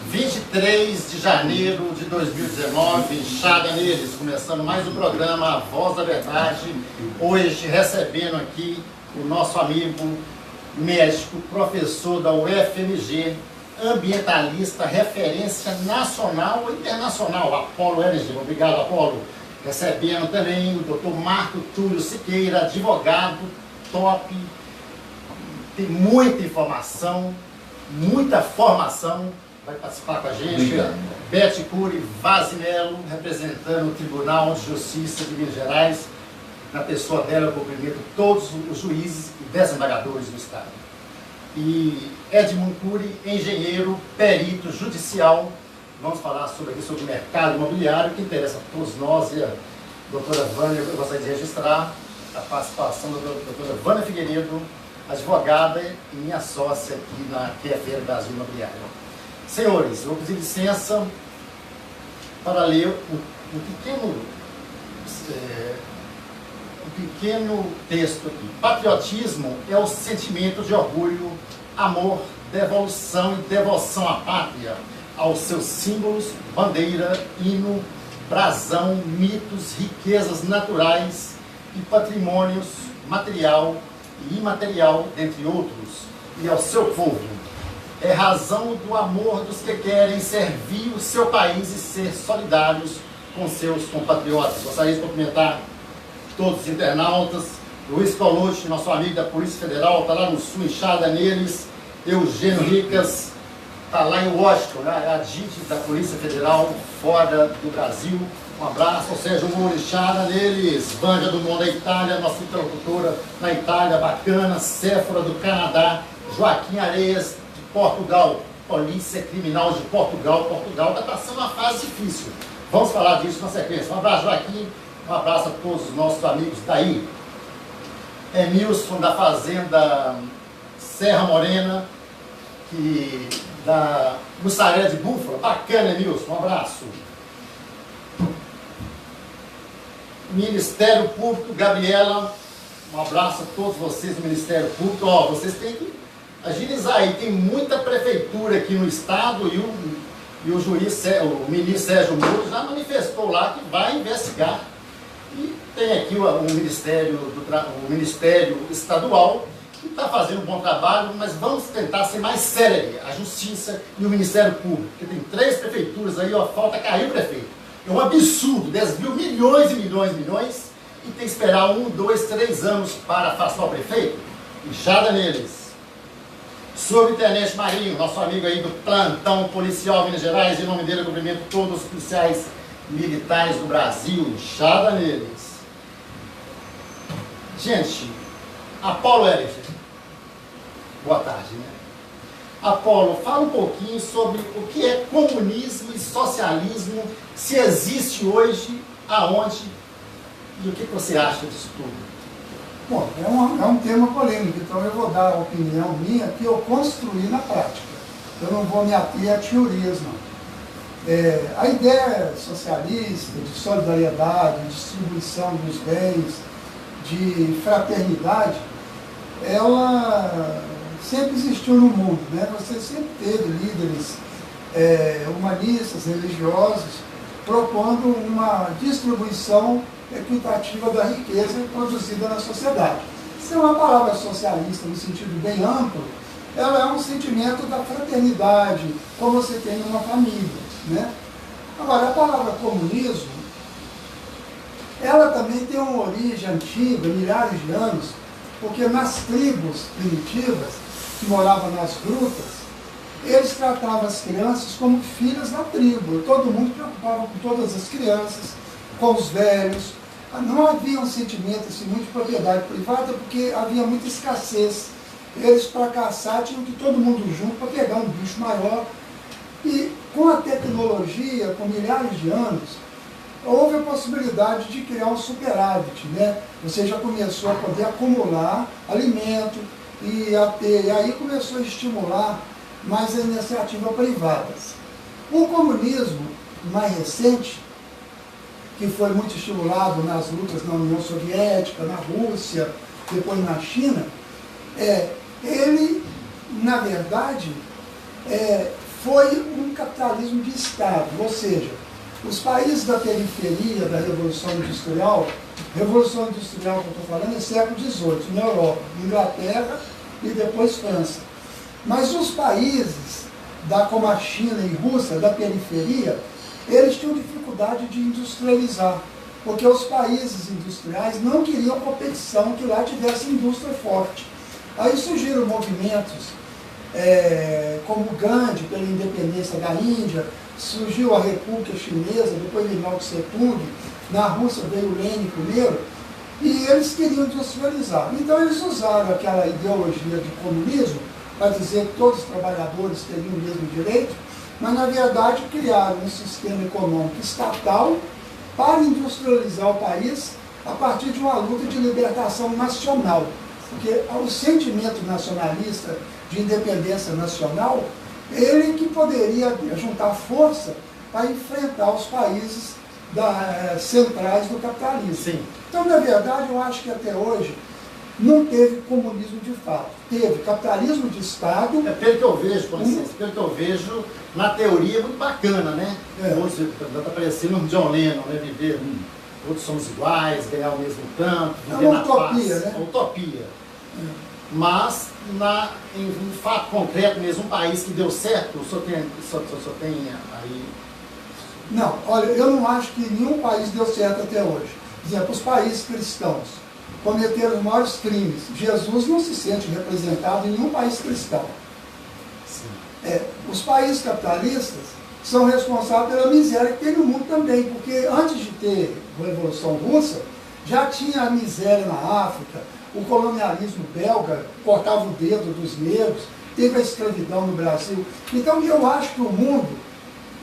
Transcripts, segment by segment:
23 de janeiro de 2019, inchada neles, começando mais um programa A Voz da Verdade. Hoje recebendo aqui o nosso amigo médico, professor da UFMG, ambientalista, referência nacional e internacional, Apolo LG. Obrigado, Apolo. Recebendo também o Dr. Marco Túlio Siqueira, advogado, top, tem muita informação, muita formação, vai participar com a gente. Obrigado. Beth Cury Vaz Melo, representando o Tribunal de Justiça de Minas Gerais, na pessoa dela eu cumprimento todos os juízes e desembargadores do Estado. E Edmund Cury, engenheiro, perito judicial. Vamos falar sobre o mercado imobiliário, que interessa a todos nós, e a doutora Vânia, eu gostaria de registrar a participação da doutora Vânia Figueiredo, advogada e minha sócia aqui na QFL Brasil Imobiliário. Senhores, eu vou pedir licença para ler um pequeno texto aqui. Patriotismo é o sentimento de orgulho, amor, devolução e devoção à pátria, aos seus símbolos, bandeira, hino, brasão, mitos, riquezas naturais e patrimônios material e imaterial, dentre outros, e ao seu povo. É razão do amor dos que querem servir o seu país e ser solidários com seus compatriotas. Gostaria de cumprimentar todos os internautas. Luiz Colucci, nosso amigo da Polícia Federal, está lá no sul, inchada neles. Eugênio Ricas está lá em Washington, né? A DIT da Polícia Federal, fora do Brasil. Um abraço, ou seja, um inchada neles. Vânia do Mundo da Itália, nossa interlocutora na Itália, bacana. Séfora do Canadá. Joaquim Areias de Portugal, Polícia Criminal de Portugal. Portugal está passando uma fase difícil. Vamos falar disso na sequência. Um abraço, Joaquim. Um abraço a todos os nossos amigos daí. Emilson da Fazenda Serra Morena, da Mussarela de Búfalo. Bacana, Emilson. Um abraço. Ministério Público, Gabriela. Um abraço a todos vocês do Ministério Público. Ó, vocês têm que agilizar aí. Tem muita prefeitura aqui no estado e o juiz, o ministro Sérgio Moro já manifestou lá que vai investigar. E tem aqui o Ministério Estadual, que está fazendo um bom trabalho, mas vamos tentar ser mais célere, a Justiça e o Ministério Público, porque tem 3 prefeituras aí, ó, falta cair o prefeito. É um absurdo, desviou milhões e milhões e milhões, e tem que esperar 1, 2, 3 anos para afastar o prefeito. Inchada neles. Subtenente Marinho, nosso amigo aí do plantão policial Minas Gerais, em nome dele eu cumprimento todos os policiais militares do Brasil, inchada neles. Gente, Apolo LG, boa tarde, né? Apolo, fala um pouquinho sobre o que é comunismo e socialismo, se existe hoje, aonde, e o que você acha disso tudo? Bom, é um tema polêmico, então eu vou dar a opinião minha que eu construí na prática. Eu não vou me ater a teorias, não. A ideia socialista, de solidariedade, de distribuição dos bens, de fraternidade, ela sempre existiu no mundo, né? Você sempre teve líderes humanistas, religiosos, propondo uma distribuição equitativa da riqueza produzida na sociedade. Se é uma palavra socialista no sentido bem amplo, ela é um sentimento da fraternidade, como você tem numa família, né? Agora, a palavra comunismo, ela também tem uma origem antiga, milhares de anos, porque nas tribos primitivas, que moravam nas grutas, eles tratavam as crianças como filhas da tribo. Todo mundo preocupava com todas as crianças, com os velhos. Não havia um sentimento assim, muito de propriedade privada, porque havia muita escassez. Eles, para caçar, tinham que ir todo mundo junto para pegar um bicho maior. E com a tecnologia, com milhares de anos, houve a possibilidade de criar um superávit, né? Você já começou a poder acumular alimento e aí começou a estimular mais a iniciativa privadas. O comunismo mais recente, que foi muito estimulado nas lutas na União Soviética, na Rússia, depois na China, ele, na verdade, foi um capitalismo de Estado, ou seja, os países da periferia da Revolução Industrial que eu estou falando é século XVIII, na Europa, Inglaterra e depois França. Mas os países, como a China e Rússia, da periferia, eles tinham dificuldade de industrializar, porque os países industriais não queriam competição que lá tivesse indústria forte. Aí surgiram movimentos como o Gandhi, pela independência da Índia, surgiu a República Chinesa, depois veio Mao Tse Tung, na Rússia veio Lenin primeiro, e eles queriam industrializar. Então eles usaram aquela ideologia de comunismo para dizer que todos os trabalhadores teriam o mesmo direito, mas na verdade criaram um sistema econômico estatal para industrializar o país a partir de uma luta de libertação nacional. Porque o sentimento nacionalista de independência nacional, ele que poderia juntar força para enfrentar os países centrais do capitalismo. Sim. Então, na verdade, eu acho que até hoje não teve comunismo de fato. Teve capitalismo de Estado. Pelo que eu vejo, com licença, pelo que eu vejo, na teoria é muito bacana, né? Hoje está parecendo um John Lennon, né? Viver, todos somos iguais, ganhar o mesmo tanto, viver uma na utopia, paz. né? Uma utopia. Mas, em um fato concreto mesmo, um país que deu certo, o senhor tem aí... Não, olha, eu não acho que nenhum país deu certo até hoje. Por exemplo, os países cristãos cometeram os maiores crimes. Jesus não se sente representado em nenhum país cristão. Sim. Os países capitalistas são responsáveis pela miséria que tem no mundo também, porque antes de ter a Revolução Russa, já tinha a miséria na África, o colonialismo belga cortava o dedo dos negros, teve a escravidão no Brasil. Então eu acho que o mundo,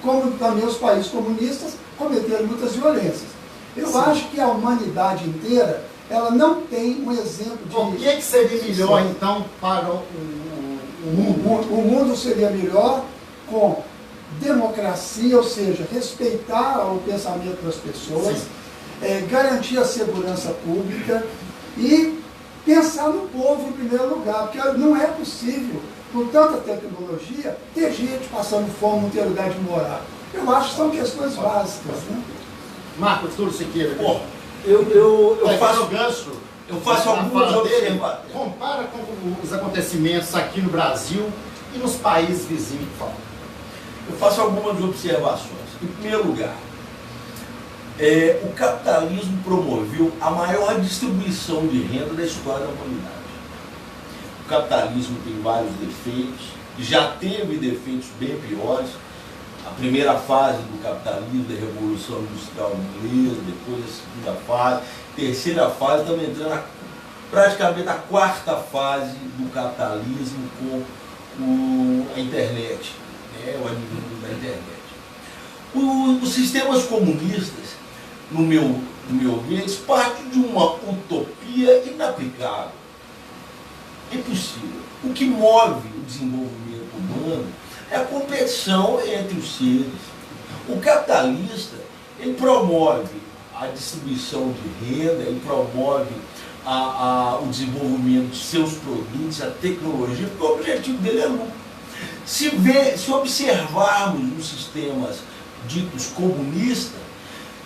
como também os países comunistas, cometeram muitas violências. Eu Sim. acho que a humanidade inteira, ela não tem um exemplo de... O que seria melhor, então, para o mundo? O mundo seria melhor com democracia, ou seja, respeitar o pensamento das pessoas, garantir a segurança pública e pensar no povo em primeiro lugar, porque não é possível, com tanta tecnologia, ter gente passando fome, não ter lugar de morar. Eu acho que são questões básicas, né? Marcos Túlio Siqueira. Bom, eu faço o gancho. Eu faço algumas observações. Compara com os acontecimentos aqui no Brasil e nos países vizinhos, por favor. Eu faço algumas observações. Em primeiro lugar, o capitalismo promoveu a maior distribuição de renda da história da humanidade. O capitalismo tem vários defeitos, já teve defeitos bem piores. A primeira fase do capitalismo, da Revolução Industrial Inglesa, depois a segunda fase, terceira fase, estamos entrando praticamente na quarta fase do capitalismo com a internet, né, o advento da internet. Os sistemas comunistas, no meu ver, eles partem de uma utopia inaplicável, impossível. O que move o desenvolvimento humano é a competição entre os seres. O capitalista, ele promove a distribuição de renda, ele promove o desenvolvimento de seus produtos, a tecnologia, porque o objetivo dele é lucro. Se observarmos os sistemas ditos comunistas,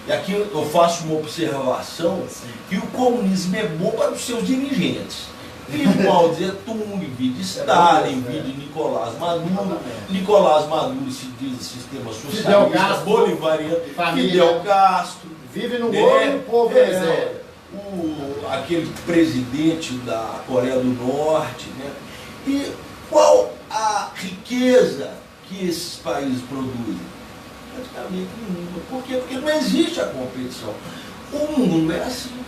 e aqui eu faço uma observação, que o comunismo é bom para os seus dirigentes. Vide Mao Tse-tung, vide Stalin, vide Nicolás Maduro. Nicolás Maduro se diz sistema socialista bolivariano, Fidel Castro. Vive no ouro, o povo aquele presidente da Coreia do Norte. Né? E qual a riqueza que esses países produzem? Praticamente nenhuma. Por quê? Porque não existe a competição. O mundo é assim.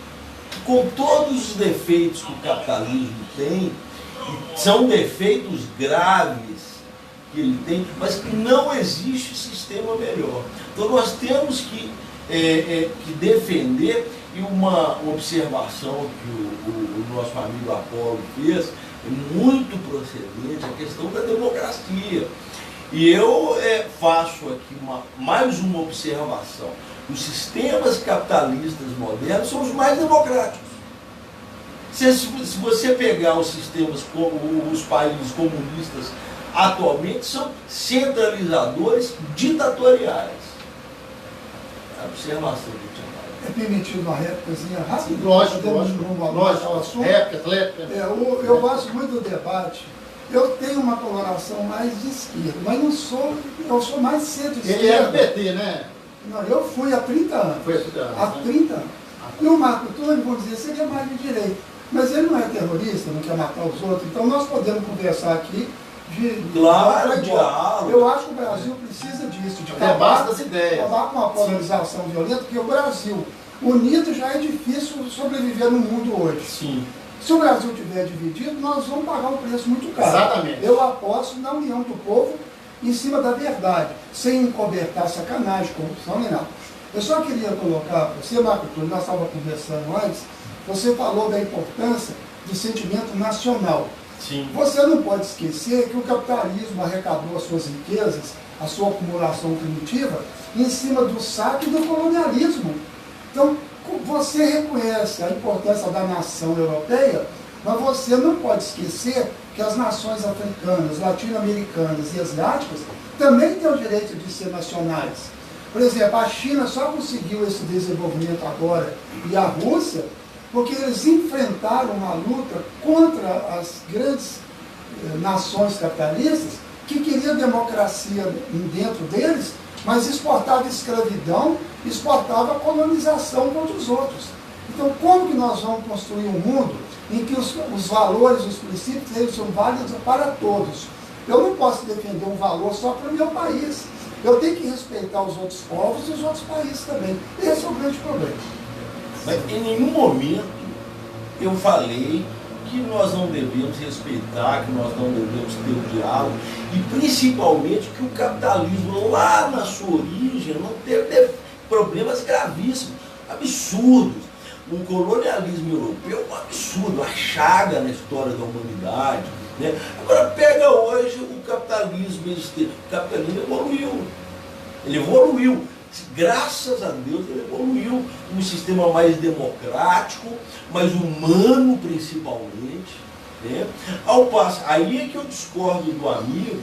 Com todos os defeitos que o capitalismo tem, e são defeitos graves que ele tem, mas que não existe sistema melhor. Então nós temos que defender, e uma observação que o nosso amigo Apolo fez, é muito procedente, a questão da democracia. E eu faço aqui mais uma observação. Os sistemas capitalistas modernos são os mais democráticos. Se você pegar os sistemas, os países comunistas atualmente são centralizadores ditatoriais. A observação que eu tinha falado. É permitido uma réplicazinha rápida? Lógico. Réplica. Eu gosto muito do debate. Eu tenho uma coloração mais de esquerda, mas eu sou mais centro-esquerda. Ele é do PT, né? Não, eu fui há 30 anos. Foi há 30 anos. Há 30 anos. E o Marco Antônio, vamos dizer, seria mais de direita. Mas ele não é terrorista, não quer matar os outros. Então nós podemos conversar aqui Claro, diálogo. Eu acho que o Brasil precisa disso, de acabar das ideias. Acabar com a polarização violenta, porque o Brasil unido já é difícil sobreviver no mundo hoje. Sim. Se o Brasil estiver dividido, nós vamos pagar um preço muito caro. Exatamente. Eu aposto na união do povo em cima da verdade, sem encobertar sacanagem, corrupção nem nada. Eu só queria colocar, você, Marco Túlio, nós estávamos conversando antes, você falou da importância do sentimento nacional. Sim. Você não pode esquecer que o capitalismo arrecadou as suas riquezas, a sua acumulação primitiva, em cima do saque e do colonialismo. Então, você reconhece a importância da nação europeia, mas você não pode esquecer que as nações africanas, latino-americanas e asiáticas também têm o direito de ser nacionais. Por exemplo, a China só conseguiu esse desenvolvimento agora, e a Rússia, porque eles enfrentaram uma luta contra as grandes nações capitalistas que queriam democracia dentro deles, mas exportava escravidão, exportava colonização contra os outros. Então, como que nós vamos construir um mundo em que os valores, os princípios, eles são válidos para todos? Eu não posso defender um valor só para o meu país. Eu tenho que respeitar os outros povos e os outros países também. Esse é o grande problema. Mas em nenhum momento eu falei que nós não devemos respeitar, que nós não devemos ter o diálogo, e principalmente que o capitalismo lá na sua origem não teve problemas gravíssimos, absurdos. O colonialismo europeu é um absurdo, uma chaga na história da humanidade. Né? Agora pega hoje o capitalismo, o capitalismo evoluiu. Ele evoluiu. Graças a Deus ele evoluiu. Um sistema mais democrático, mais humano principalmente. Né? Ao passo, aí é que eu discordo do amigo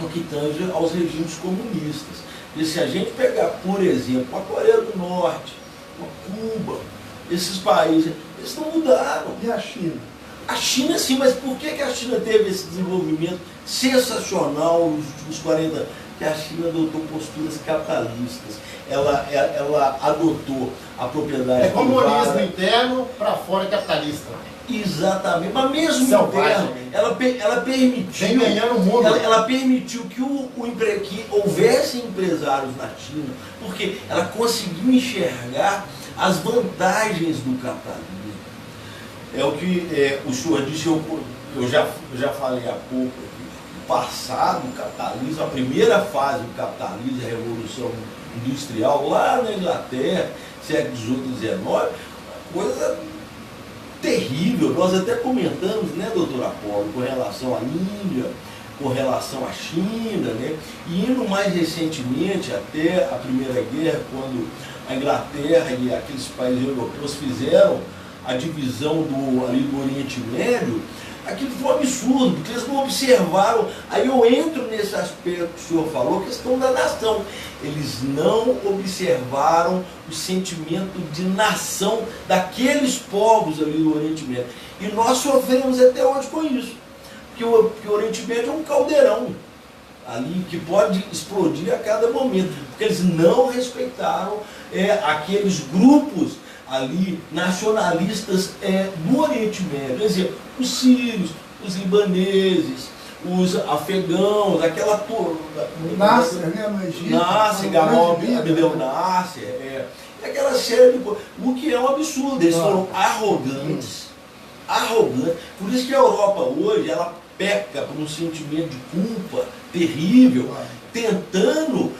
no que tange aos regimes comunistas. E se a gente pegar, por exemplo, a Coreia do Norte, a Cuba, esses países, eles não mudaram. E a China? A China sim, mas por que a China teve esse desenvolvimento sensacional nos últimos 40 anos? Que a China adotou posturas capitalistas. Ela adotou a propriedade privada. Comunismo privada. interno, para fora é capitalista. Exatamente, mas mesmo interno, ela permitiu, ganhando o mundo. Ela permitiu que houvesse empresários na China, porque ela conseguiu enxergar as vantagens do capitalismo. É o que o senhor disse, eu já falei há pouco aqui. O passado, o capitalismo, a primeira fase do capitalismo, a Revolução Industrial, lá na Inglaterra, século XVIII e XIX, uma coisa terrível. Nós até comentamos, né, doutor Apolo, com relação à Índia, com relação à China, né, e indo mais recentemente até a Primeira Guerra, quando a Inglaterra e aqueles países europeus fizeram a divisão do Oriente Médio, aquilo foi um absurdo, porque eles não observaram. Aí eu entro nesse aspecto que o senhor falou, questão da nação. Eles não observaram o sentimento de nação daqueles povos ali do Oriente Médio. E nós sofremos até hoje com isso. Porque o Oriente Médio é um caldeirão ali que pode explodir a cada momento. Porque eles não respeitaram aqueles grupos ali nacionalistas do Oriente Médio. Quer dizer, os sírios, os libaneses, os afegãos, aquela turma. Nasser, né, no Egito. Nasser, Gamal Abdel Nasser, aquela série de coisas. O que é um absurdo. Eles foram arrogantes. Por isso que a Europa hoje, ela peca por um sentimento de culpa terrível, tentando,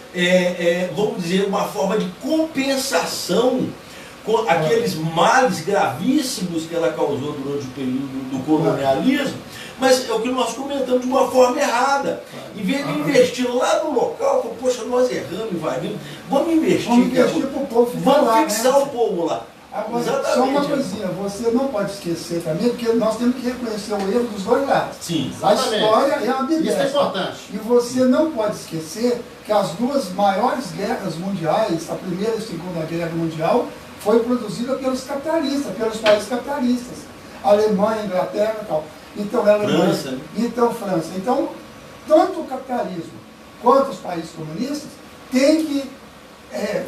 vamos dizer, uma forma de compensação com aqueles males gravíssimos que ela causou durante o período do colonialismo, mas é o que nós comentamos de uma forma errada. Em vez de investir lá no local, poxa, nós erramos, invadimos, vamos investir para o povo vamos lá, fixar, né, o povo lá. Agora, Exatamente. só uma coisinha, você não pode esquecer também, porque nós temos que reconhecer o erro dos dois lados. Sim. A Exatamente. história é ambidestra. Isso é importante. E você não pode esquecer que as duas maiores guerras mundiais, a Primeira e a Segunda Guerra Mundial, foi produzida pelos capitalistas, pelos países capitalistas. Alemanha, Inglaterra e tal. Então, Alemanha, França, né? então França. Então, tanto o capitalismo quanto os países comunistas têm que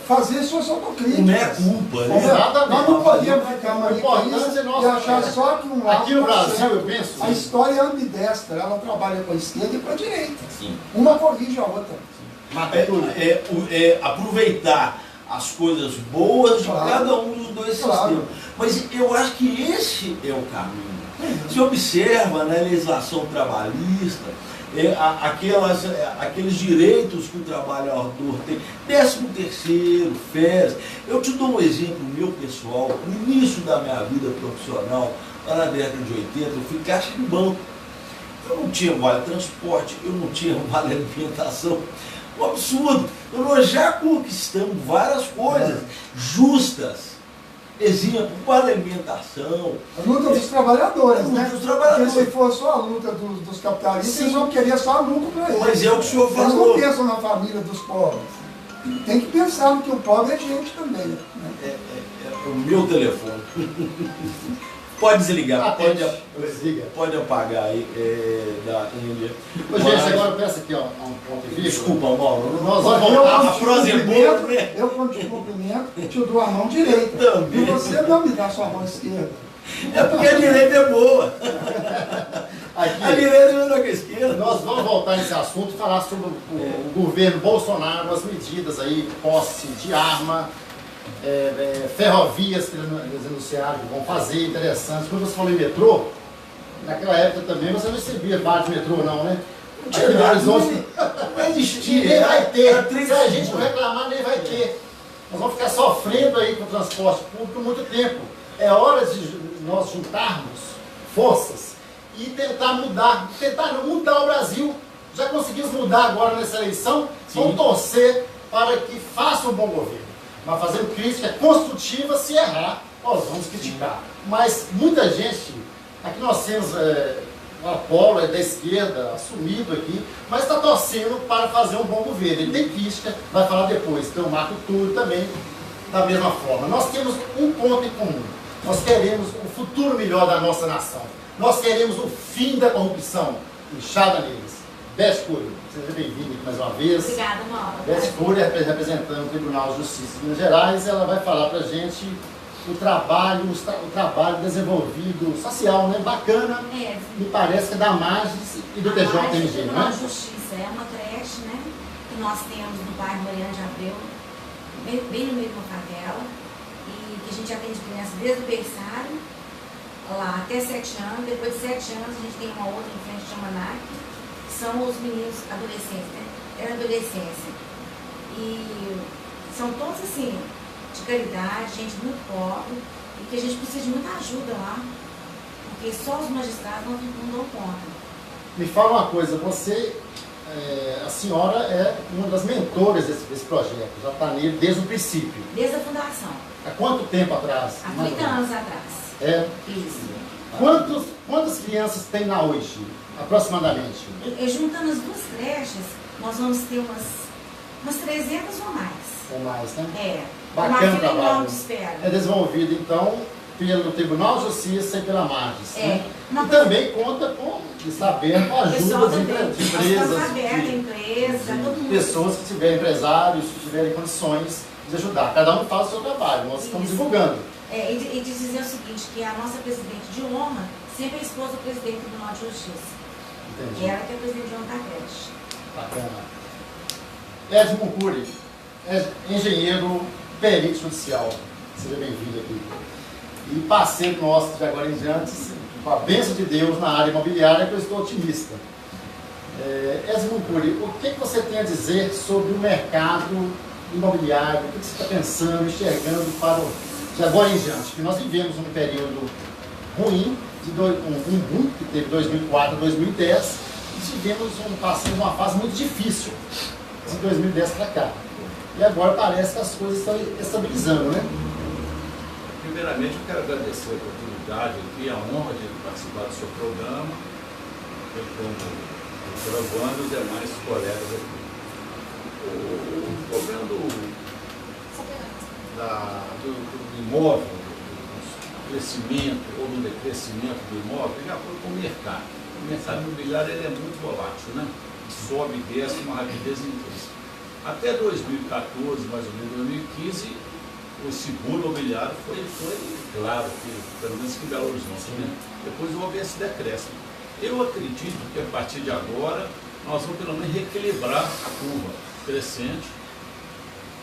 fazer suas autocríticas. Não é culpa, né? Exatamente. Nós não podemos ficar O importante é maniqueístas nós- e achar só que um lado Aqui no tá Brasil, certo. eu penso. A história é ambidestra, ela trabalha com a esquerda e com a direita. Sim. Uma corrige a outra. Mata tudo. Aproveitar as coisas boas de Claro. cada um dos dois Claro. sistemas. Mas eu acho que esse é o caminho. Se observa na legislação trabalhista, aqueles direitos que o trabalhador tem, 13º, férias. Eu te dou um exemplo meu pessoal, no início da minha vida profissional, lá na década de 80, eu fui caixa de banco. Eu não tinha vale transporte, eu não tinha vale alimentação. Um absurdo. Nós já conquistamos várias coisas justas. Exemplo, para alimentação. A luta dos trabalhadores, A luta né? dos trabalhadores. Porque se for só a luta dos capitalistas, Sim. eles vão querer só lucro para eles. Mas é o que o senhor Eles não falou. pensam na família dos pobres. Tem que pensar no que o pobre é gente também. Né? É o meu telefone. Pode desligar, Desliga. pode apagar aí da Índia. Ô, gente, agora eu peço aqui, ó, um ponto de vista. Desculpa, Mauro. Nós vamos Eu, voltar. quando a te prosa é boa, cumprimento, né? eu, quando te cumprimento, te dou a mão direita. Também. E você não me dá a sua mão esquerda. É porque a direita é boa. Aqui, A direita é melhor que a esquerda. nós vamos voltar nesse assunto e falar sobre o governo Bolsonaro, as medidas aí, posse de arma, ferrovias que eles anunciaram que vão fazer, interessante. Quando você falou em metrô, naquela época também você não recebia vários metrô, não, né? Aqui no Horizonte Não existia. nem vai ter. Era três Se a gente não segundos. reclamar, nem vai ter. Nós vamos ficar sofrendo aí com o transporte público muito tempo. É hora de nós juntarmos forças e tentar mudar o Brasil. Já conseguimos mudar agora nessa eleição, vamos torcer para que faça um bom governo. Mas fazendo crítica construtiva, se errar, nós vamos criticar. Mas muita gente, aqui nós temos o Apolo da esquerda, assumido aqui, mas está torcendo para fazer um bom governo. Ele tem crítica, vai falar depois. Tem o Marco Túlio também, da mesma forma. Nós temos um ponto em comum. Nós queremos o futuro melhor da nossa nação. Nós queremos o fim da corrupção inchada neles. Beth Cury, seja bem-vinda aqui mais uma vez. Obrigada, Mauro. Beth Cury, representando o Tribunal de Justiça de Minas Gerais, ela vai falar para a gente o trabalho desenvolvido, social, né? Bacana, me parece que é da Magis e do TJMG, O não Tribunal é? de Justiça é uma creche, né? Que nós temos no bairro Mariana de Abreu, bem no meio de uma favela, e que a gente atende crianças desde o berçário, lá até 7 anos. Depois de 7 anos, a gente tem uma outra em frente que chama NAC, que são os meninos adolescentes, né? É na adolescência. E são todos assim, de caridade, gente muito pobre, e que a gente precisa de muita ajuda lá, porque só os magistrados não dão conta. Me fala uma coisa, a senhora é uma das mentoras desse projeto, já está nele desde o princípio. Desde a fundação, Há quanto tempo atrás? há Mais ou 30 menos? anos atrás. É. Isso. Quantas crianças tem lá hoje, aproximadamente? E juntando as duas creches, nós vamos ter umas 300 ou mais. Ou mais, né? É. Bacana Uma o fila trabalho. enorme de espera. É desenvolvido, então, pelo Tribunal de Justiça e pela Magis. É. Né? Uma E coisa- também conta com, está aberto com a O pessoal ajuda de também. de Nós estamos empresas, abertos, de empresa, todo mundo. pessoas que tiverem empresários, que tiverem condições de ajudar. Cada um faz o seu trabalho, nós estamos Isso. divulgando. E de dizer o seguinte, que a nossa presidente de honra sempre é a esposa do presidente do Tribunal de Justiça. Entendi. Ela que é a presidente de honra da creche. Bacana. Edmund Cury, engenheiro perito judicial. Seja bem-vindo aqui. E parceiro nosso de agora em diante, com a bênção de Deus na área imobiliária, que eu estou otimista. Edmund Cury, o que você tem a dizer sobre o mercado imobiliário? O que você está pensando, enxergando para de agora em diante? Porque nós vivemos um período ruim, um boom que teve 2004 a 2010, e passamos uma fase muito difícil de 2010 para cá. E agora parece que as coisas estão estabilizando, né? Primeiramente, eu quero agradecer a oportunidade aqui, a honra de participar do seu programa, eu como o Wanda e os demais colegas aqui. O problema do imóvel, do crescimento ou do decrescimento do imóvel, já foi com o mercado. O mercado imobiliário ele é muito volátil, né? Sobe e desce uma rapidez intensa. Até 2014, mais ou menos 2015, o seguro imobiliário foi claro, pelo menos que em Belo Horizonte, né? Depois houve esse decréscimo. Eu acredito que a partir de agora nós vamos pelo menos reequilibrar a curva crescente.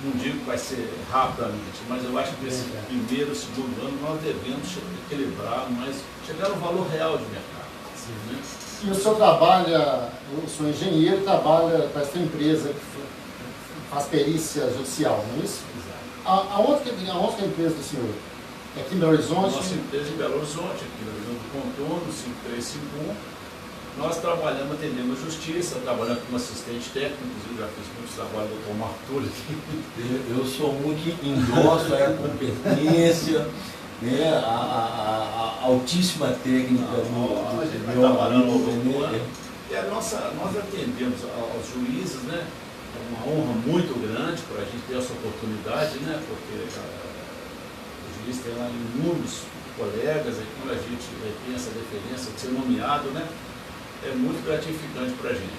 Não digo que vai ser rapidamente, mas eu acho que nesse primeiro, segundo ano nós devemos equilibrar, mas chegar no valor real de mercado. Né? E o senhor trabalha, o senhor engenheiro trabalha para essa empresa que faz perícia judicial, não é isso? Exato. Aonde que é a empresa do senhor? É aqui em Belo Horizonte? Nossa empresa em Belo Horizonte, aqui no Rio do Contorno, 5351. Nós trabalhamos, atendemos a justiça, trabalhamos como assistente técnico, inclusive já fiz muitos trabalhos do Dr. Arthur aqui. Eu sou um que endosso a competência, né, a altíssima técnica a gente vai trabalhando ao longo do ano. E nós atendemos aos juízes, né? É uma honra muito grande para a gente ter essa oportunidade, né? Porque o juiz tem lá inúmeros colegas, e quando a gente tem essa deferência de ser nomeado, né? É muito gratificante para a gente.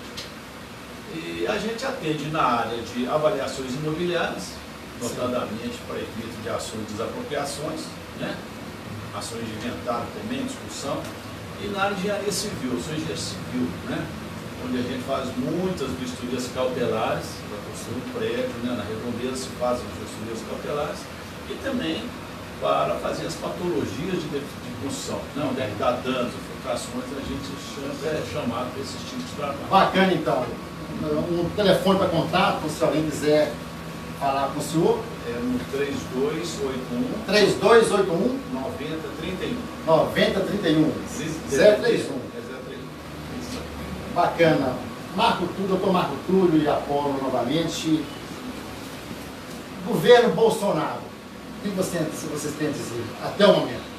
E a gente atende na área de avaliações imobiliárias, notadamente para efeito de ações de desapropriações, né? Ações de inventário também, discussão, e na área de engenharia civil, sou engenheiro civil, né? Onde a gente faz muitas vistorias cautelares, para construir um prédio, né? Na redondeza se fazem as vistorias cautelares, e também para fazer as patologias de construção, não, deve dar danos, infiltrações, a gente é chamado para esses tipos de trabalho. Bacana, então. Um telefone para contato, se alguém quiser falar com o senhor. É no 3281 9031. 9031 031. Bacana. Dr. Marco Túlio e Apolo novamente. Governo Bolsonaro. O que vocês têm a dizer até o momento?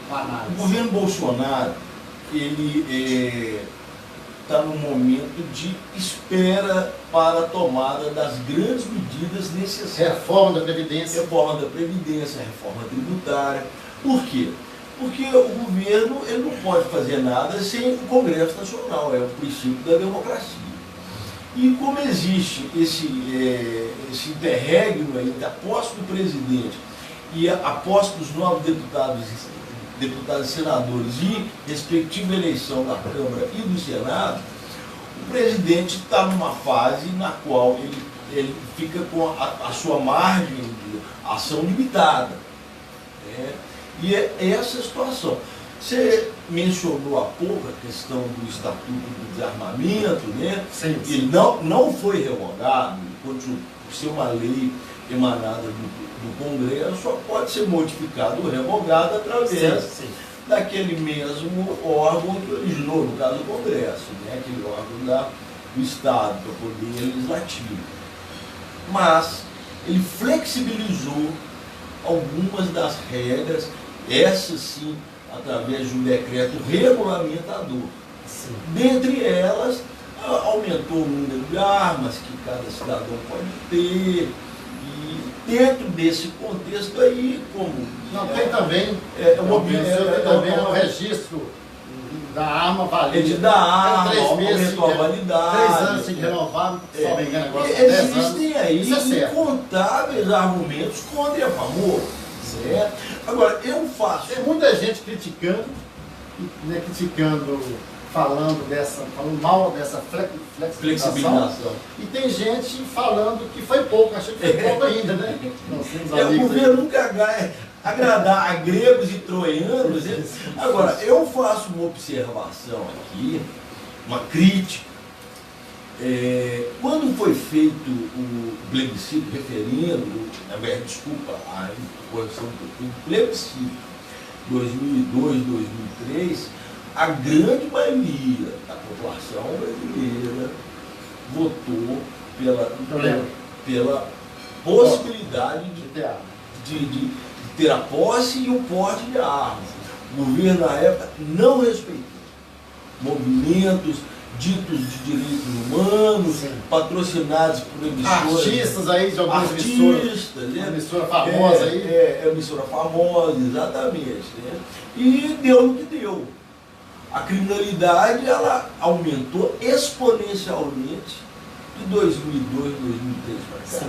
O governo Bolsonaro, ele está num momento de espera para a tomada das grandes medidas necessárias. Reforma da Previdência. Reforma da Previdência, reforma tributária. Por quê? Porque o governo ele não pode fazer nada sem o Congresso Nacional, é o princípio da democracia. E como existe esse interregno aí da posse do presidente e a posse dos novos deputados e senadores e respectiva eleição da Câmara e do Senado, o presidente está numa fase na qual ele fica com a sua margem de ação limitada. Né? E é essa a situação. Você mencionou há pouco a questão do Estatuto do Desarmamento, né? Sim. Ele não foi revogado, continua por ser uma lei emanada do Congresso, só pode ser modificado ou revogado através daquele mesmo órgão que originou, no caso do Congresso, né? Aquele órgão do Estado, do Poder Legislativo. Mas ele flexibilizou algumas das regras, essas sim, através de um decreto regulamentador. Sim. Dentre elas, aumentou o número de armas que cada cidadão pode ter. E dentro desse contexto aí, como... Não, tem também, o registro da arma valida. Da arma, 3 meses, aumentou a validade. 3 anos sem renovar, se não me engano, agora são 10 anos. Existem aí incontáveis argumentos contra e a favor. Certo? Agora, eu faço... Tem muita gente criticando, né, falando mal dessa flexibilização. E tem gente falando que foi pouco, achei que foi pouco ainda, né? O governo nunca vai agradar a gregos e troianos. Né? Agora, eu faço uma observação aqui, uma crítica. Quando foi feito o plebiscito, referendo, a imposição do plebiscito 2002, 2003, a grande maioria da população brasileira votou pela possibilidade de de ter a posse e o porte de armas. O governo, na época, não respeitou movimentos ditos de direitos humanos, patrocinados por emissoras. Artistas aí de algumas artistas, emissoras. né? Uma emissora famosa aí. Emissora famosa, exatamente. Né? E deu no que deu. A criminalidade, ela aumentou exponencialmente de 2002, 2003 para cá.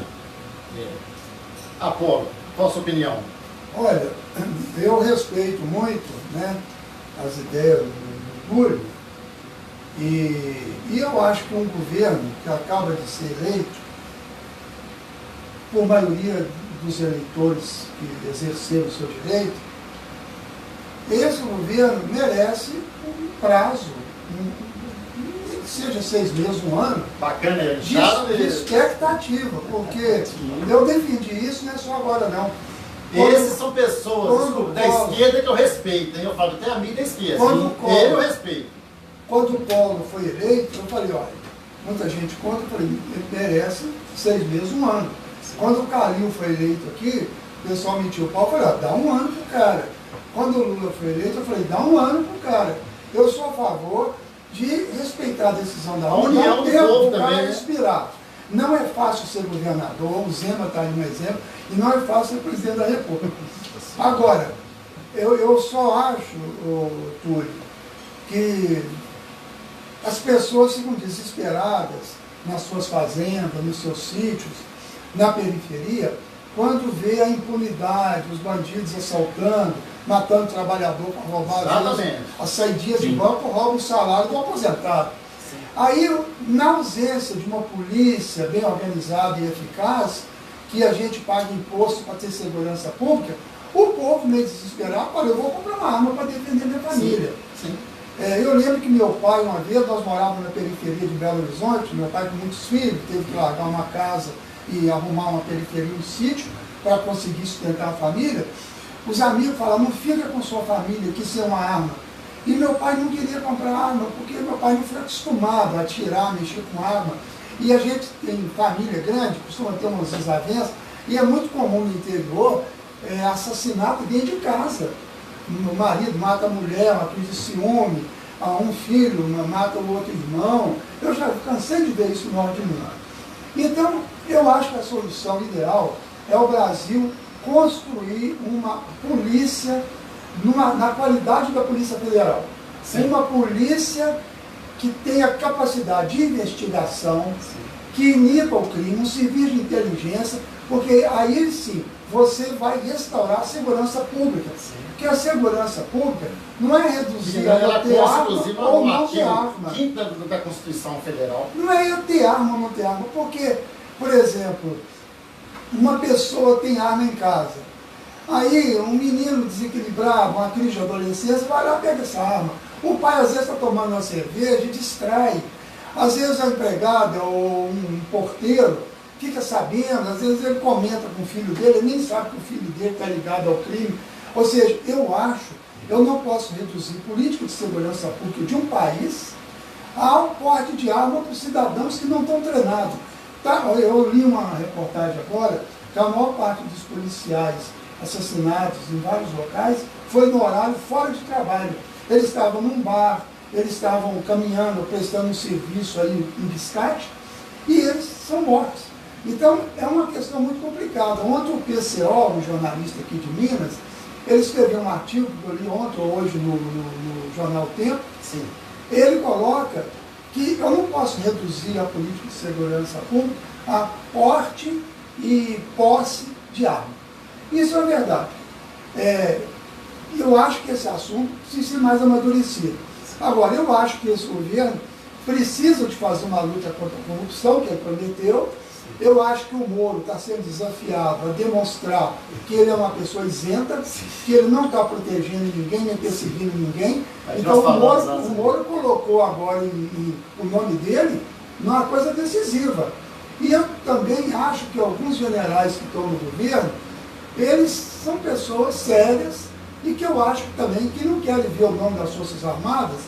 Apolo, qual a sua opinião? Olha, eu respeito muito, né, as ideias do Túlio, e eu acho que um governo que acaba de ser eleito, por maioria dos eleitores que exerceram o seu direito, esse governo merece um prazo, seja 6 meses, 1 ano, Bacana, de expectativa, porque eu defendi isso, não é só agora não. Esses são pessoas quando da esquerda que eu respeito, hein? Eu falo até a mim da esquerda. Eu respeito. Quando o Collor foi eleito, eu falei, olha, muita gente conta, eu falei, ele merece 6 meses, 1 ano. Quando o Calil foi eleito aqui, o pessoal mentiu o pau, eu falei, ó, dá 1 ano pro cara. Quando o Lula foi eleito, eu falei, dá 1 ano pro cara. Eu sou a favor de respeitar a decisão da ONU, união do povo também, né? Respirar. Não é fácil ser governador, o Zema está aí um exemplo, e não é fácil ser presidente da República. Agora, eu só acho, Túlio, que as pessoas ficam desesperadas nas suas fazendas, nos seus sítios, na periferia, quando vê a impunidade, os bandidos assaltando, matando o trabalhador para roubar as saídas de banco, roubam o salário do aposentado. Sim. Aí, na ausência de uma polícia bem organizada e eficaz, que a gente paga imposto para ter segurança pública, o povo meio desesperado, olha, eu vou comprar uma arma para defender minha família. Sim. Sim. Eu lembro que meu pai, uma vez, nós morávamos na periferia de Belo Horizonte, meu pai com muitos filhos, teve que largar uma casa e arrumar uma periferia, um sítio, para conseguir sustentar a família. Os amigos falavam, não fica com sua família, que isso é uma arma. E meu pai não queria comprar arma, porque meu pai não foi acostumado a atirar, mexer com arma. E a gente tem família grande, costuma ter umas desavenças, e é muito comum no interior assassinato dentro de casa. O marido mata a mulher, uma crise de ciúme, um filho mata o outro irmão. Eu já cansei de ver isso no norte de Minas. Então, eu acho que a solução ideal é o Brasil construir uma polícia na qualidade da Polícia Federal. Sim. Uma polícia que tenha capacidade de investigação, sim, que iniba o crime, um serviço de inteligência, porque aí sim você vai restaurar a segurança pública. Sim. Porque a segurança pública não é reduzir a ter arma ou não ter arma. Quinta da Constituição Federal. Não é eu ter arma ou não ter arma, porque, por exemplo, uma pessoa tem arma em casa. Aí um menino desequilibrado, uma crise de adolescência, vai lá e pega essa arma. O pai às vezes está tomando uma cerveja e distrai. Às vezes a empregada ou um porteiro fica sabendo, às vezes ele comenta com o filho dele, ele nem sabe que o filho dele está ligado ao crime. Ou seja, eu não posso reduzir política de segurança pública de um país ao porte de arma para os cidadãos que não estão treinados. Tá, eu li uma reportagem agora que a maior parte dos policiais assassinados em vários locais foi no horário fora de trabalho. Eles estavam num bar, eles estavam caminhando, prestando um serviço aí em biscate, e eles são mortos. Então, é uma questão muito complicada. Ontem o PCO, um jornalista aqui de Minas, ele escreveu um artigo que eu li ontem ou hoje no jornal Tempo. Sim. Ele coloca que eu não posso reduzir a política de segurança pública a porte e posse de arma. Isso é verdade. Eu acho que esse assunto precisa ser mais amadurecido. Agora, eu acho que esse governo precisa de fazer uma luta contra a corrupção, que ele prometeu. Eu acho que o Moro está sendo desafiado a demonstrar que ele é uma pessoa isenta, que ele não está protegendo ninguém, nem perseguindo ninguém. Então o Moro colocou agora o nome dele numa coisa decisiva. E eu também acho que alguns generais que estão no governo, eles são pessoas sérias e que eu acho também que não querem ver o nome das Forças Armadas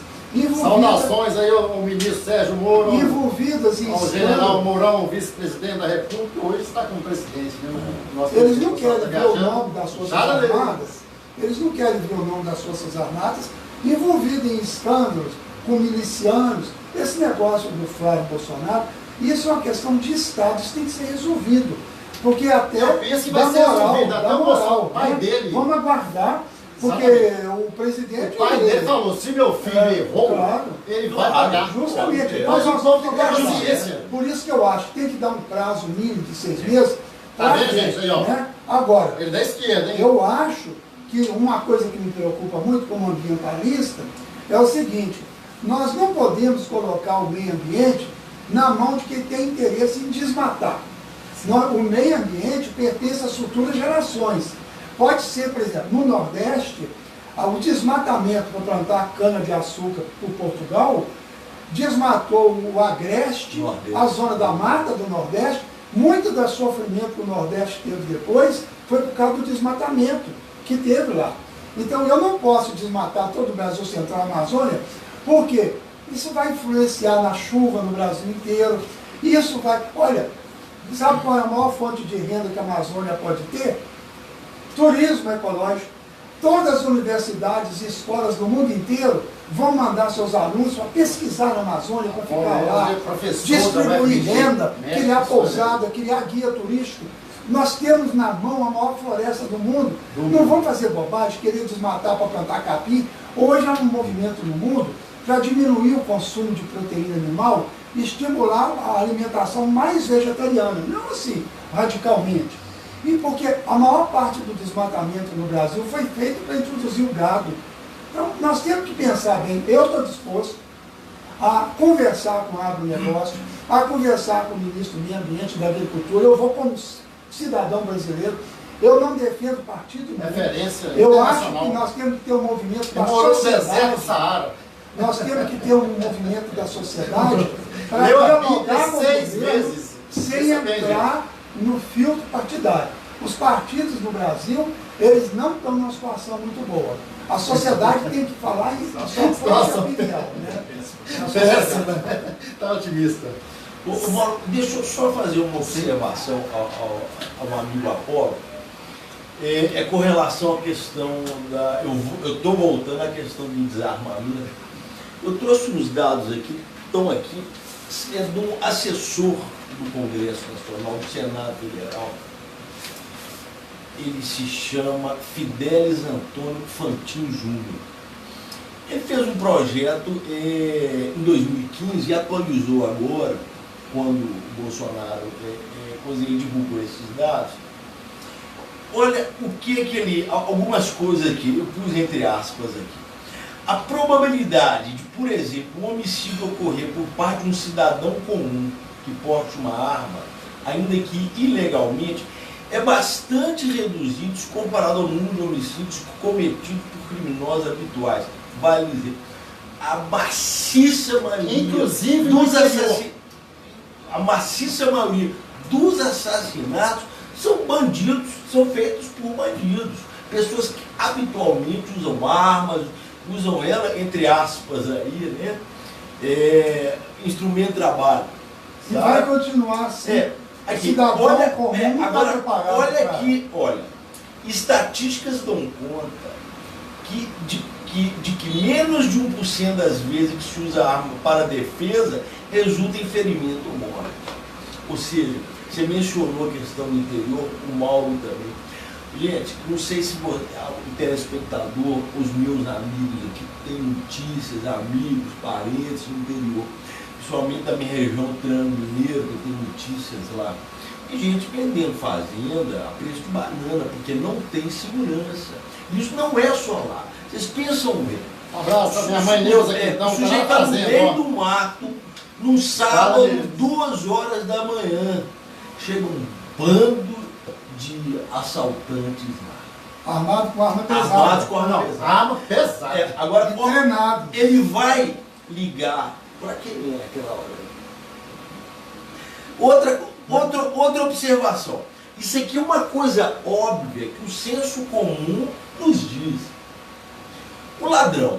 Saudações aí ao ministro Sérgio Moro, envolvidas em ao general Mourão, vice-presidente da República, hoje está como presidente. Né? Eles não querem ver o nome das Forças Armadas, eles não querem ver o nome das Forças Armadas envolvido em escândalos com milicianos, esse negócio do Flávio Bolsonaro, isso é uma questão de Estado, isso tem que ser resolvido. Porque até dá moral, o pai dele. Vamos aguardar, porque o presidente... O pai dele falou, se meu filho errou, claro, ele vai pagar. Justamente. Nós vamos tocar justiça. Por isso que eu acho que tem que dar um prazo mínimo de 6 meses. Tá vendo, gente? Aí, ó. Né? Agora, ele da esquerda, hein? Eu acho que uma coisa que me preocupa muito como ambientalista é o seguinte, nós não podemos colocar o meio ambiente na mão de quem tem interesse em desmatar. O meio ambiente pertence às futuras gerações. Pode ser, por exemplo, no Nordeste, o desmatamento para plantar cana-de-açúcar por Portugal, desmatou o Agreste, a zona da mata do Nordeste. Muito do sofrimento que o Nordeste teve depois foi por causa do desmatamento que teve lá. Então eu não posso desmatar todo o Brasil Central e Amazônia, porque isso vai influenciar na chuva no Brasil inteiro. Isso vai... Olha, sabe qual é a maior fonte de renda que a Amazônia pode ter? Turismo ecológico. Todas as universidades e escolas do mundo inteiro vão mandar seus alunos para pesquisar na Amazônia, para ficar lá, distribuir renda, criar pousada, criar guia turístico. Nós temos na mão a maior floresta do mundo. Não vamos fazer bobagem, querer desmatar para plantar capim. Hoje há um movimento no mundo para diminuir o consumo de proteína animal e estimular a alimentação mais vegetariana. Não assim, radicalmente. E porque a maior parte do desmatamento no Brasil foi feito para introduzir o gado. Então, nós temos que pensar bem. Eu estou disposto a conversar com o agronegócio, a conversar com o ministro do Meio Ambiente e da Agricultura. Eu vou como cidadão brasileiro. Eu não defendo partido nenhum. Eu acho que nós temos que ter um movimento da sociedade. Nós temos que ter um movimento da sociedade para dialogar com o governo sem entrar no filtro partidário. Os partidos no Brasil, eles não estão numa situação muito boa. A sociedade tem que falar em sua opinião. Né? Está otimista. Mauro, deixa eu só fazer uma observação ao amigo Apolo. É com relação à questão da... Eu estou voltando à questão do desarmamento. Eu trouxe uns dados aqui, que estão aqui, é do assessor do Congresso Nacional, do Senado Federal. Ele se chama Fidelis Antônio Fantin Júnior. Ele fez um projeto em 2015 e atualizou agora, quando o Bolsonaro divulgou esses dados. Olha o que ele... Algumas coisas aqui, eu pus entre aspas aqui. A probabilidade de, por exemplo, um homicídio ocorrer por parte de um cidadão comum que porte uma arma, ainda que ilegalmente, é bastante reduzido se comparado ao número de homicídios cometidos por criminosos habituais. Vale dizer, a maciça maioria, inclusive a maciça maioria dos assassinatos são bandidos, são feitos por bandidos. Pessoas que habitualmente usam armas, usam ela, entre aspas, aí, né? Instrumento de trabalho. E vai continuar assim. Aqui, olha aqui, olha. Estatísticas dão conta de que menos de 1% das vezes que se usa arma para defesa resulta em ferimento ou morte. Ou seja, você mencionou a questão do interior, o Mauro também. Gente, não sei se o telespectador, os meus amigos aqui, têm notícias, amigos, parentes no interior, principalmente da minha região Triângulo Mineiro, que tem notícias lá. E gente vendendo fazenda a preço de banana, porque não tem segurança. Isso não é só lá. Vocês pensam bem. Um abraço para minha mãe Neuza, que o sujeito está no meio do mato, num sábado, 2 horas da manhã. Chega um bando de assaltantes lá. Armado com arma pesada. Armado com arma pesada. Arma pesada. Agora, treinado. Ele vai ligar para quem é aquela hora. Outra observação. Isso aqui é uma coisa óbvia que o senso comum nos diz. O ladrão,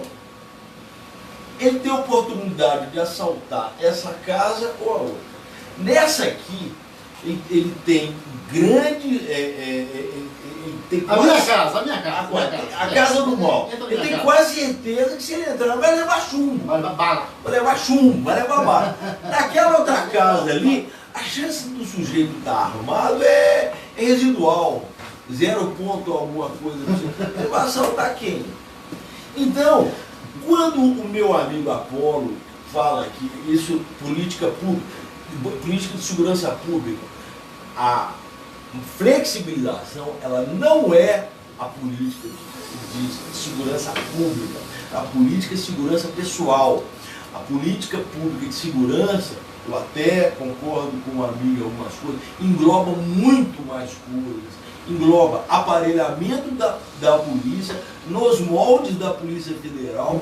ele tem a oportunidade de assaltar essa casa ou a outra. Nessa aqui, ele tem grande... A minha casa. A casa do mal. Entra na Ele minha tem casa. quase certeza que se ele entrar, vai levar chumbo. Vai dar bala. Vai levar chumbo, vai levar bala. Naquela outra casa ali, a chance do sujeito estar armado é residual. 0 ponto alguma coisa. Ele vai assaltar quem? Então, quando o meu amigo Apolo fala que isso, política de segurança pública, a flexibilização, ela não é a política de segurança pública, a política de segurança pessoal. A política pública de segurança, eu até concordo com o amigo em algumas coisas, engloba muito mais coisas. Engloba aparelhamento da polícia nos moldes da Polícia Federal,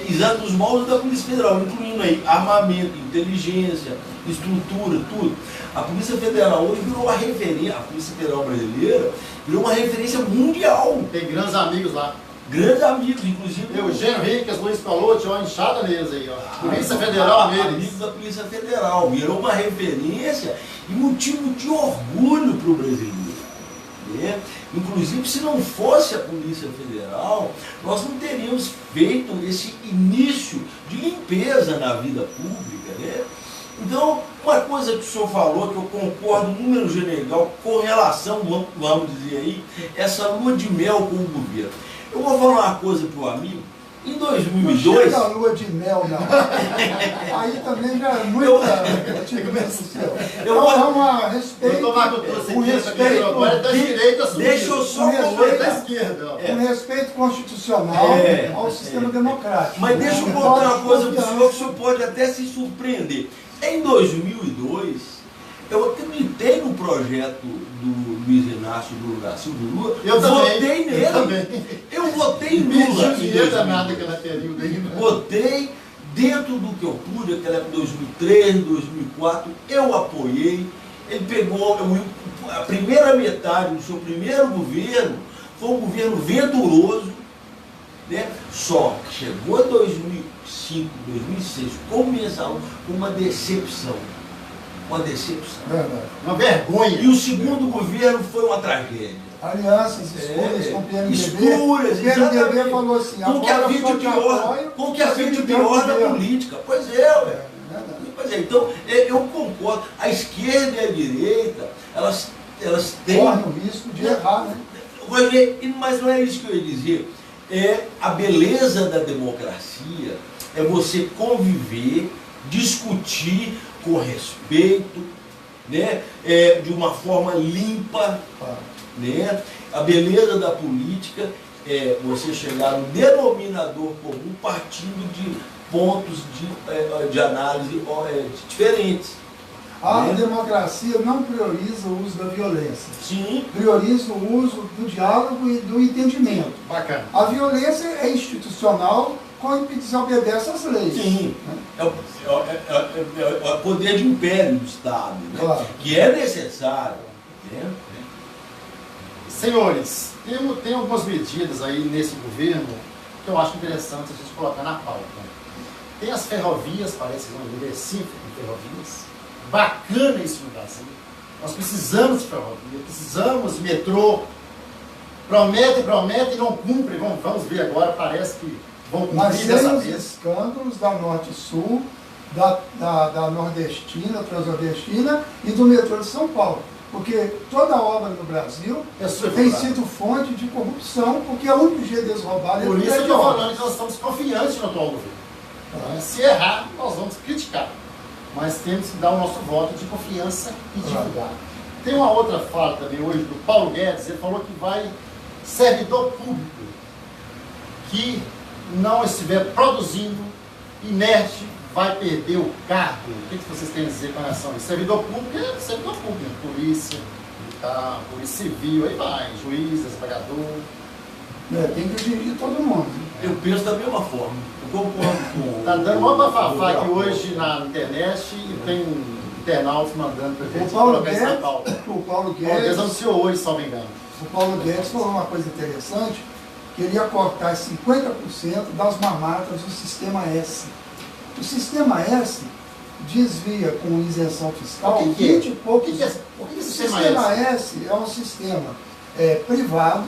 exato, nos moldes da Polícia Federal, incluindo aí armamento, inteligência, estrutura, tudo. A Polícia Federal hoje virou uma referência, a Polícia Federal brasileira virou uma referência mundial. Tem grandes amigos lá. Grandes amigos, inclusive. Eugênio Henriquez, Luiz Colotti, ó, inchada neles aí, ó. Polícia Federal neles. Amigos da Polícia Federal. Virou uma referência e motivo de orgulho para o brasileiro. Né? Inclusive, se não fosse a Polícia Federal, nós não teríamos feito esse início de limpeza na vida pública. Né? Então, uma coisa que o senhor falou, que eu concordo, número general, com relação, vamos dizer aí, essa lua de mel com o governo. Eu vou falar uma coisa para o amigo. Em 2002... Não chega a lua de mel, não. Aí também já é muita... Respeito. Deixa eu só um respeito constitucional ao sistema democrático. Mas deixa eu contar uma coisa para o senhor, que o senhor pode até se surpreender. Em 2002, eu acreditei no projeto do Luiz Inácio Lula da Silva Lula. Eu também. Votei nele. Eu votei em Lula. Votei dentro do que eu pude, aquela época, 2003, 2004, eu apoiei. Ele pegou a primeira metade do seu primeiro governo, foi um governo venturoso, né? Só que chegou em 2005, 2006, começaram com uma decepção. Uma decepção. Uma vergonha. E o segundo governo foi uma tragédia. Alianças escuras com o PMDB. Escuras, o PMDB falou assim, com que havia de pior na política. Pois é, Pois é, então eu concordo. A esquerda e a direita, elas têm... Corre o risco de errar, né? Mas não é isso que eu ia dizer. É a beleza da democracia, é você conviver, discutir com respeito, né? De uma forma limpa, né? A beleza da política é você chegar no denominador comum partindo de pontos de análise diferentes. A democracia não prioriza o uso da violência. Sim. Prioriza o uso do diálogo e do entendimento. Bacana. A violência é institucional quando desobedece às leis. Sim. Né? É o poder de império do Estado, né? Claro. Que é necessário. Né? Senhores, tem algumas medidas aí nesse governo que eu acho interessante a gente colocar na pauta. Tem as ferrovias, parece que vão investir em ferrovias. Bacana isso no Brasil. Nós precisamos de ferrovia, precisamos de metrô. Promete e não cumpre. Vamos ver agora, parece que vão Nós cumprir dessa temos vez. escândalos da Norte e Sul, da Nordestina, Transnordestina e do metrô de São Paulo. Porque toda obra no Brasil tem sido fonte de corrupção, porque é o único jeito deles roubarem. Por isso eu estou falando que nós estamos confiantes no atual governo. Se errar, nós vamos criticar. Mas temos que dar o nosso voto de confiança e divulgar. Tem uma outra fala também hoje do Paulo Guedes, ele falou que vai servidor público que não estiver produzindo, inerte, vai perder o cargo. O que vocês têm a dizer com relação a isso? Servidor público é servidor público, polícia, militar, polícia civil, aí vai, juiz, desembargador. Tem que dirigir todo mundo. Eu penso da mesma forma. Eu concordo com... Está dando uma bafafá aqui hoje na internet e tem internautas mandando para a gente colocar isso na pauta. O Paulo Guedes anunciou hoje, se não me engano. O Paulo Guedes falou uma coisa interessante, que ele ia cortar 50% das mamatas do Sistema S. O Sistema S desvia com isenção fiscal 20 e poucos. O Sistema S é um sistema privado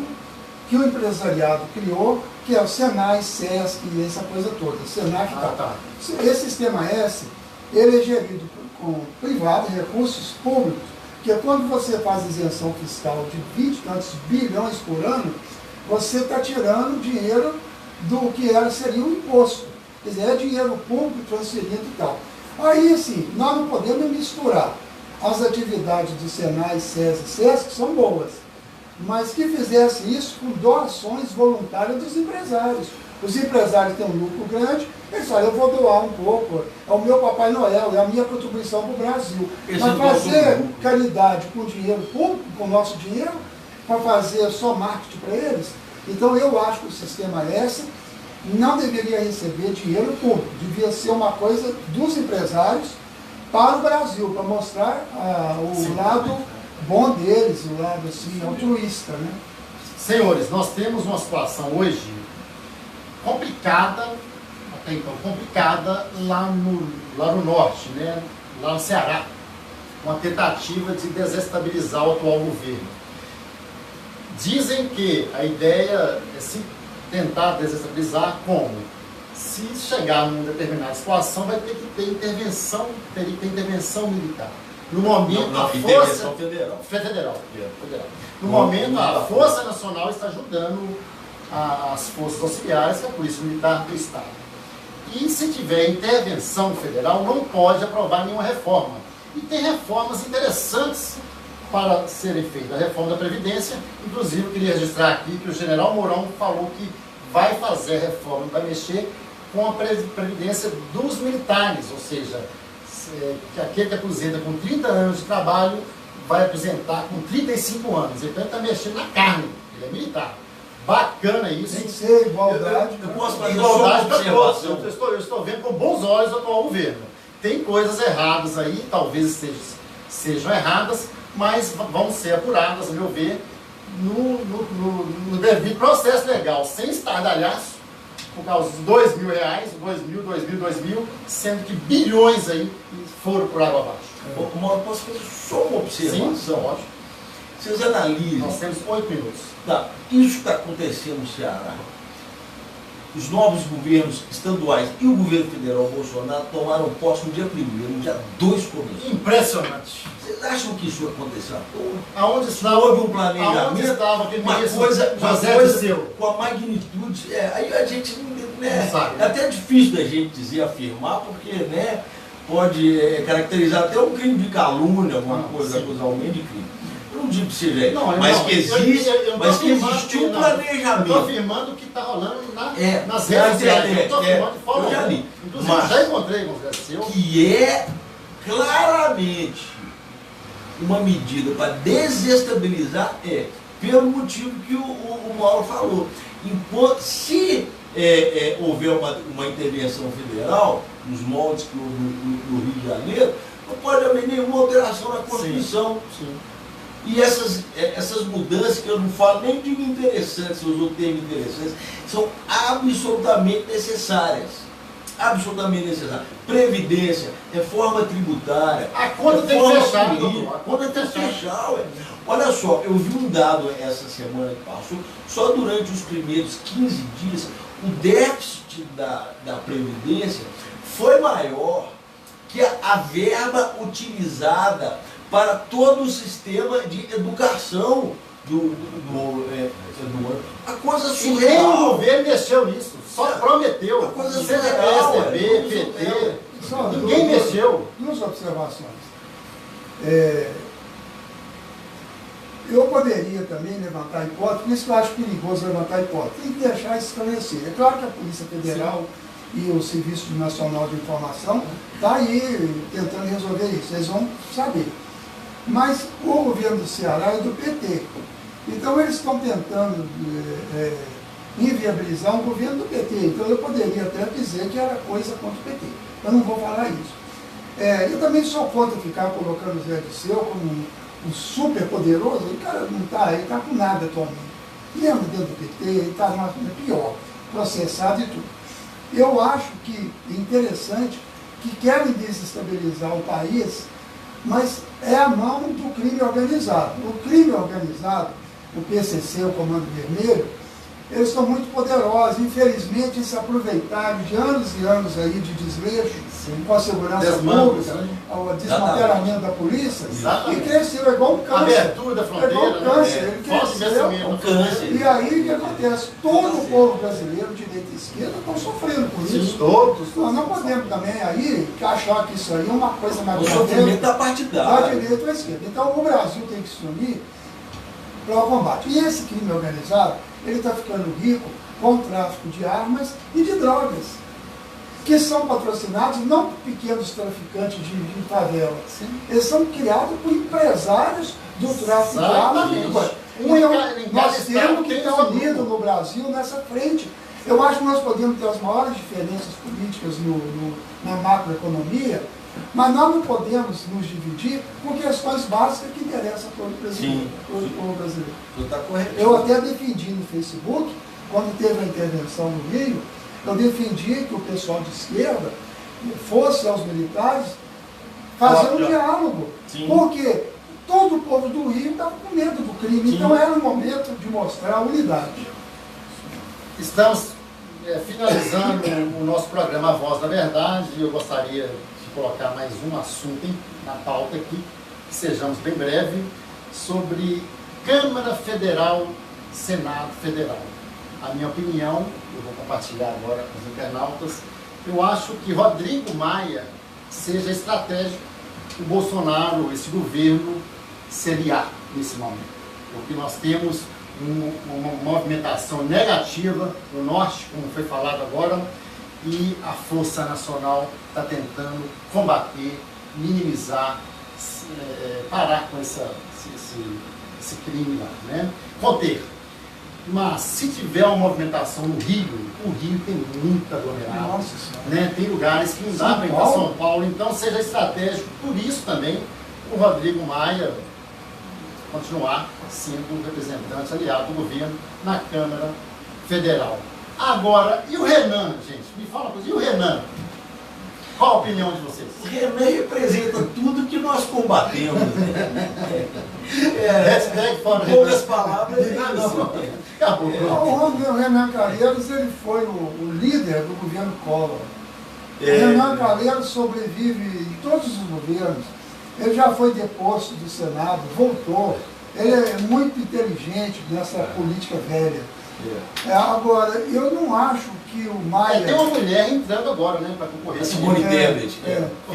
que o empresariado criou, que é o Senai, Sesc e essa coisa toda, Senac e tal. Tá. Esse Sistema S, ele é gerido com privado, recursos públicos, que quando você faz isenção fiscal de 20 e tantos bilhões por ano, você está tirando dinheiro do que seria o imposto. Quer dizer, é dinheiro público transferido e tal. Aí, assim, nós não podemos misturar as atividades do Senai, SESI e SESC, que são boas, mas que fizesse isso com doações voluntárias dos empresários. Os empresários têm um lucro grande, eles falam, eu vou doar um pouco, é o meu Papai Noel, é a minha contribuição para o Brasil. Mas fazer caridade com dinheiro público, com o nosso dinheiro, para fazer só marketing para eles, então eu acho que o Sistema S não deveria receber dinheiro público, devia ser uma coisa dos empresários para o Brasil, para mostrar o lado bom deles, o lado assim, altruísta, né? Senhores, nós temos uma situação hoje complicada, até então complicada, lá no norte, né? Lá no Ceará, uma tentativa de desestabilizar o atual governo. Dizem que a ideia é se tentar desestabilizar como? Se chegar numa determinada situação, vai ter que ter intervenção, teria que ter intervenção militar. No momento, Não, a intervenção força federal. federal. No momento, a Força Nacional está ajudando as forças auxiliares, que é a Polícia Militar do Estado. E se tiver intervenção federal, não pode aprovar nenhuma reforma. E tem reformas interessantes para serem feitas. A reforma da Previdência, inclusive eu queria registrar aqui que o general Mourão falou que vai fazer a reforma, vai mexer com a Previdência dos militares, ou seja, que aquele que aposenta com 30 anos de trabalho vai aposentar com 35 anos. Então ele está mexendo na carne, ele é militar. Bacana isso. Tem que ser igualdade. Eu posso fazer Igualdade só uma para todos. observação. Eu estou vendo com bons olhos o atual governo. Tem coisas erradas aí, talvez sejam erradas, mas vão ser apuradas, a meu ver, no devido processo legal, sem estardalhaço, por causa dos R$2.000, 2.000, sendo que bilhões aí foram por água abaixo. Eu posso fazer só uma observação? Sim, ótimo. Vocês analisem. Nós temos 8 minutos. Tá, isso está acontecendo no Ceará. Os novos governos estaduais e o governo federal Bolsonaro tomaram posse no dia 1º, no dia 2 começou. Impressionante. Vocês acham que isso aconteceu? Aonde estava, Houve um planejamento, aonde estava aquele uma ministro coisa José Dirceu? com a magnitude. Aí a gente Não sabe, né? é até difícil da gente dizer, afirmar, porque pode caracterizar até um crime de calúnia, alguma coisa, acusar alguém de crime. Eu não digo que seja isso, mas que existe, mas que existiu um planejamento. Eu estou afirmando que está rolando nas na redes sociais. Eu internet, estou afirmando de forma eu já li. alguma. Inclusive, Mas já encontrei com o José Dirceu. que é claramente uma medida para desestabilizar, pelo motivo que o Mauro falou. Se houver uma intervenção federal, nos moldes que houve no Rio de Janeiro, não pode haver nenhuma alteração na Constituição. Sim. E essas mudanças, que eu não falo nem de interessantes, eu uso o termo interessantes, são absolutamente necessárias. Absolutamente necessárias. Previdência, reforma tributária. A conta tem que fechar, política, a conta tem que fechar, ué. Olha só, eu vi um dado essa semana que passou, só durante os primeiros 15 dias, o déficit da Previdência foi maior que a verba utilizada para todo o sistema de educação do ano. A coisa Nem o surreal. governo mexeu nisso, só prometeu. A coisa Seja surreal, PSDB, PT, ninguém mexeu. Duas observações. Eu poderia também levantar hipótese, por isso que eu acho perigoso levantar hipótese. Tem que deixar esclarecer. É claro que a Polícia Federal e o Serviço Nacional de Informação está aí tentando resolver isso, eles vão saber. Mas o governo do Ceará é do PT. Então eles estão tentando inviabilizar um governo do PT. Então eu poderia até dizer que era coisa contra o PT. Eu não vou falar isso. Eu também sou contra ficar colocando o Zé Dirceu como um super poderoso. O cara não está, ele está com nada atualmente. mesmo dentro do PT, ele está numa coisa pior, processado e tudo. Eu acho que é interessante que querem desestabilizar o país, mas é a mão do crime organizado. O crime organizado, o PCC, o Comando Vermelho, eles são muito poderosos. Infelizmente, eles se aproveitaram de anos e anos aí de desleixo com a segurança pública, o desmantelamento da polícia, e cresceu igual um câncer. Abertura da fronteira, igual um câncer. Ele cresceu. câncer. E aí o que acontece? Todo o povo brasileiro, direita e esquerda, estão sofrendo por isso. Todos. Nós não podemos também aí achar que isso aí é uma coisa mais O sofrimento da partidária. da direita ou da esquerda. Então o Brasil tem que se unir para o combate. E esse crime organizado, ele está ficando rico com o tráfico de armas e de drogas, que são patrocinados não por pequenos traficantes de favela. Eles são criados por empresários do tráfico de armas. Nós temos que estar unidos no Brasil nessa frente. Eu acho que nós podemos ter as maiores diferenças políticas na macroeconomia, mas nós não podemos nos dividir por questões básicas que interessam a todo brasileiro. Você está correto. Eu até defendi no Facebook, quando teve a intervenção no Rio, eu defendi que o pessoal de esquerda fosse aos militares fazer um diálogo. Porque todo o povo do Rio estava com medo do crime. Então era o momento de mostrar a unidade. Estamos finalizando o nosso programa A Voz da Verdade. Eu gostaria de colocar mais um assunto na pauta aqui, que sejamos bem breve, sobre Câmara Federal, Senado Federal. A minha opinião, eu vou compartilhar agora com os internautas, eu acho que Rodrigo Maia seja estratégico o Bolsonaro, esse governo, se aliar nesse momento. Porque nós temos uma movimentação negativa no norte, como foi falado agora, e a Força Nacional está tentando combater, minimizar, parar com esse crime lá, né? Conter. Mas se tiver uma movimentação no Rio, o Rio tem muito aglomerado, né? Tem lugares que não dá para ir para São Paulo, então seja estratégico, por isso também o Rodrigo Maia continuar sendo representante aliado do governo na Câmara Federal. Agora, e o Renan, gente? Me fala uma coisa, e o Renan? Qual a opinião de vocês? O Renan representa tudo que nós combatemos. Hashtag fora poucas palavras. Acabou. O Renan Calheiros, ele foi o líder do governo Collor. O Renan Calheiros sobrevive em todos os governos. Ele já foi deposto do Senado, voltou. Ele é muito inteligente nessa política velha. Agora, eu não acho que o Maia... Tem uma mulher entrando agora, né, para concorrer. Simone Tebet. O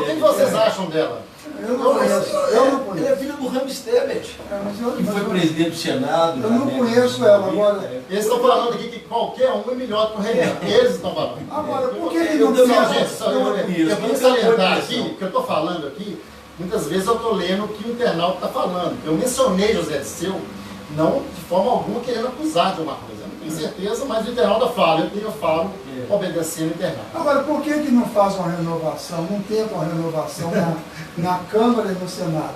que vocês acham dela? Eu não conheço. Ele é filho do Ramos Tebet, que foi presidente do Senado. Eu não conheço ela. Agora, eles estão falando aqui que qualquer um é melhor que o Renan. Eles estão falando. Agora, por que ele Eu não vou salientar aqui, o que eu estou falando aqui, muitas vezes eu estou lendo o que o internauta está falando. Eu mencionei José Dirceu, não de forma alguma querendo acusar de uma coisa. Não tenho certeza, mas o internauta fala, eu falo obedecendo o internauta. Agora, por que não faz uma renovação, não tenta uma renovação na Câmara e no Senado?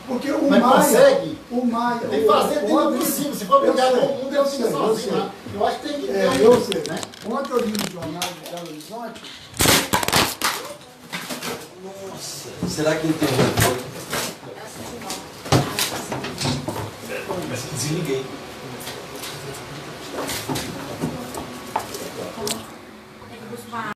Porque o Mas Maia... consegue? O Maia... Tem que fazer tudo possível. Se for brigar com o mundo, eu sei sozinho. Eu acho que tem que ter. Eu sei. Né? Ontem eu li no jornal de Belo Horizonte... Nossa, será que ele tem um... Desliguei.